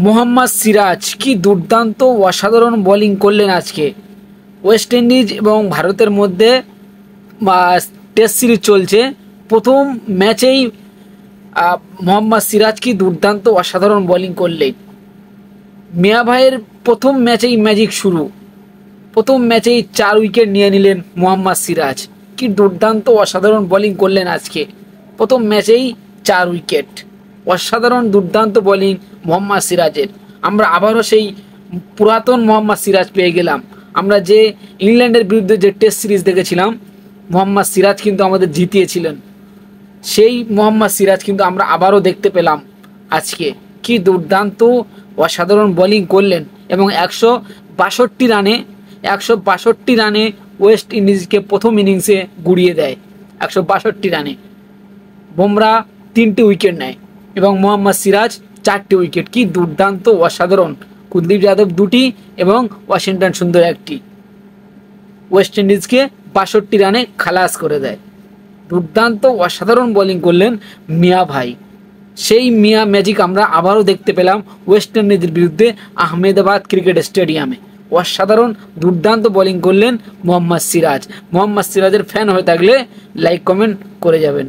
মোহাম্মদ সিরাজ কি দুর্দান্ত অসাধারণ বোলিং করলেন আজকে। ওয়েস্ট ইন্ডিজ এবং ভারতের মধ্যে টেস্ট সিরিজ চলছে। প্রথম ম্যাচেই মোহাম্মদ সিরাজ কি দুর্দান্ত অসাধারণ বোলিং করলেন। মিয়া ভাইয়ের প্রথম ম্যাচেই ম্যাজিক শুরু। প্রথম ম্যাচেই 4 উইকেট নিয়ে নিলেন মোহাম্মদ সিরাজ। কি দুর্দান্ত অসাধারণ বোলিং করলেন আজকে। প্রথম ম্যাচেই 4 উইকেট, অসাধারণ দুর্দান্ত বোলিং মোহাম্মদ সিরাজের। আমরা আবারও সেই পুরাতন মোহাম্মদ সিরাজ পেয়ে গেলাম। আমরা যে ইংল্যান্ডের বিরুদ্ধে যে টেস্ট সিরিজ দেখেছিলাম, মোহাম্মদ সিরাজ কিন্তু আমাদের জিতিয়েছিলেন। সেই মোহাম্মদ সিরাজ কিন্তু আমরা আবারও দেখতে পেলাম আজকে। কি দুর্দান্ত অসাধারণ বোলিং করলেন এবং 162 রানে ওয়েস্ট ইন্ডিজকে প্রথম ইনিংসে গুড়িয়ে দেয়। 162 রানে বুমরা 3টে উইকেট নেয় এবং মোহাম্মদ সিরাজ 4টে উইকেট। কি দুর্দান্ত অসাধারণ। কুলদীপ যাদব 2টি এবং ওয়াশিংটন সুন্দর 1টি। ওয়েস্ট ইন্ডিজকে 62 রানে খালাস করে দেয়। দুর্দান্ত অসাধারণ বোলিং করলেন মিয়া ভাই। সেই মিয়া ম্যাজিক আমরা আবারও দেখতে পেলাম ওয়েস্ট ইন্ডিজের বিরুদ্ধে আহমেদাবাদ ক্রিকেট স্টেডিয়ামে। অসাধারণ দুর্দান্ত বোলিং করলেন মোহাম্মদ সিরাজ। মোহাম্মদ সিরাজের ফ্যান হয়ে থাকলে লাইক কমেন্ট করে যাবেন।